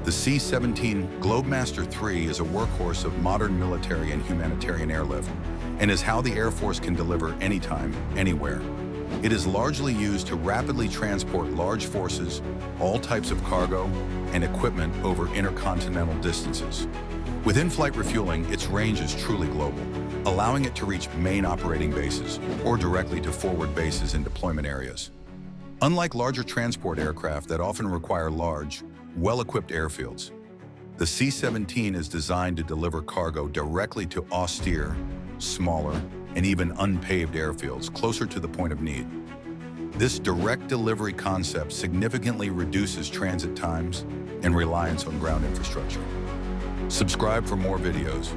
The C-17 Globemaster III is a workhorse of modern military and humanitarian airlift and is how the Air Force can deliver anytime, anywhere. It is largely used to rapidly transport large forces, all types of cargo, and equipment over intercontinental distances. With in-flight refueling, its range is truly global, allowing it to reach main operating bases or directly to forward bases in deployment areas. Unlike larger transport aircraft that often require large, well-equipped airfields, the C-17 is designed to deliver cargo directly to austere, smaller, and even unpaved airfields closer to the point of need. This direct delivery concept significantly reduces transit times and reliance on ground infrastructure. Subscribe for more videos.